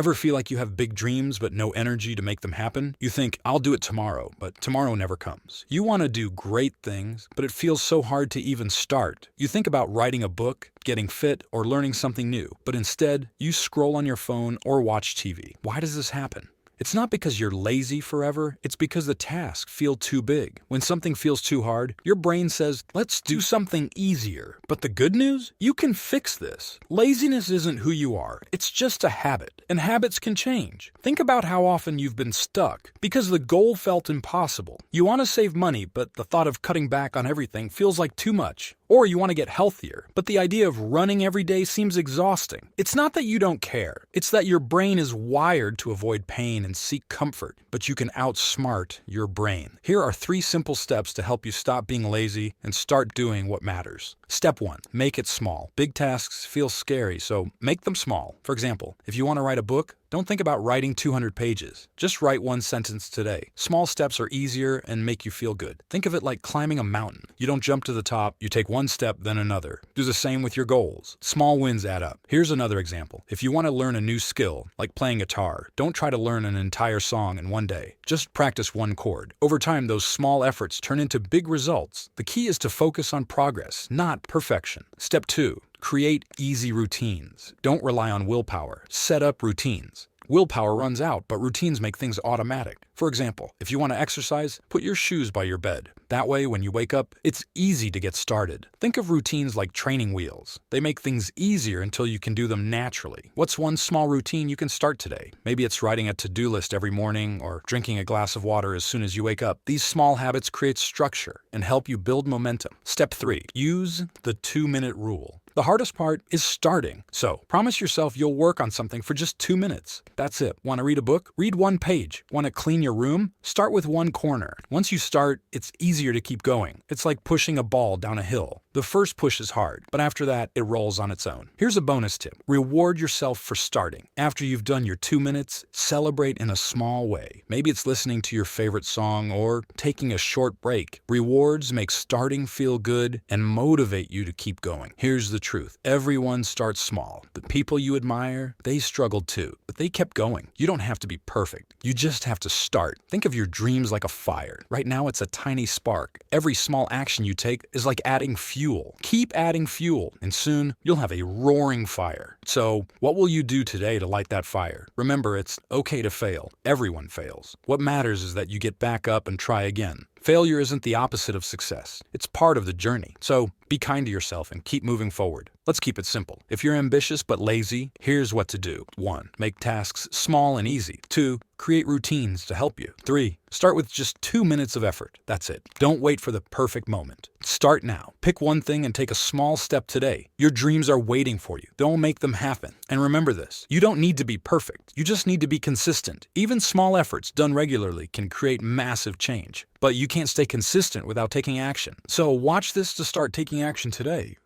Ever feel like you have big dreams but no energy to make them happen? You think, I'll do it tomorrow, but tomorrow never comes. You want to do great things, but it feels so hard to even start. You think about writing a book, getting fit, or learning something new, but instead, you scroll on your phone or watch TV. Why does this happen? It's not because you're lazy forever, it's because the tasks feel too big. When something feels too hard, your brain says, let's do something easier. But the good news? You can fix this. Laziness isn't who you are, it's just a habit, and habits can change. Think about how often you've been stuck because the goal felt impossible. You want to save money, but the thought of cutting back on everything feels like too much. Or you want to get healthier, but the idea of running every day seems exhausting. It's not that you don't care, it's that your brain is wired to avoid pain and seek comfort, but you can outsmart your brain. Here are 3 simple steps to help you stop being lazy and start doing what matters. Step 1, make it small. Big tasks feel scary, so make them small. For example, if you want to write a book, don't think about writing 200 pages. Just write 1 sentence today. Small steps are easier and make you feel good. Think of it like climbing a mountain. You don't jump to the top, you take 1 step, then another. Do the same with your goals. Small wins add up. Here's another example. If you want to learn a new skill, like playing guitar, don't try to learn an entire song in one day. Just practice 1 chord. Over time, those small efforts turn into big results. The key is to focus on progress, not perfection. Step 2. Create easy routines. Don't rely on willpower. Set up routines. Willpower runs out, but routines make things automatic. For example, if you want to exercise, put your shoes by your bed. That way, when you wake up, it's easy to get started. Think of routines like training wheels. They make things easier until you can do them naturally. What's 1 small routine you can start today? Maybe it's writing a to-do list every morning or drinking a glass of water as soon as you wake up. These small habits create structure and help you build momentum. Step 3. Use the 2-minute rule. The hardest part is starting. So, promise yourself you'll work on something for just 2 minutes. That's it. Want to read a book? Read 1 page. Want to clean your room? Start with 1 corner. Once you start, it's easier to keep going. It's like pushing a ball down a hill. The first push is hard, but after that, it rolls on its own. Here's a bonus tip. Reward yourself for starting. After you've done your 2 minutes, celebrate in a small way. Maybe it's listening to your favorite song or taking a short break. Rewards make starting feel good and motivate you to keep going. Here's the truth. Everyone starts small. The people you admire, they struggled too, but they kept going. You don't have to be perfect. You just have to start. Think of your dreams like a fire. Right now, it's a tiny spark. Every small action you take is like adding fuel. Keep adding fuel, and soon you'll have a roaring fire. So, what will you do today to light that fire? Remember, it's okay to fail. Everyone fails. What matters is that you get back up and try again. Failure isn't the opposite of success. It's part of the journey. So, be kind to yourself and keep moving forward. Let's keep it simple. If you're ambitious but lazy, here's what to do. 1. Make tasks small and easy. 2. Create routines to help you. 3. Start with just 2 minutes of effort. That's it. Don't wait for the perfect moment. Start now. Pick 1 thing and take a small step today. Your dreams are waiting for you. Don't make them happen. And remember this, you don't need to be perfect. You just need to be consistent. Even small efforts done regularly can create massive change. But you can't stay consistent without taking action. So watch this to start taking action today.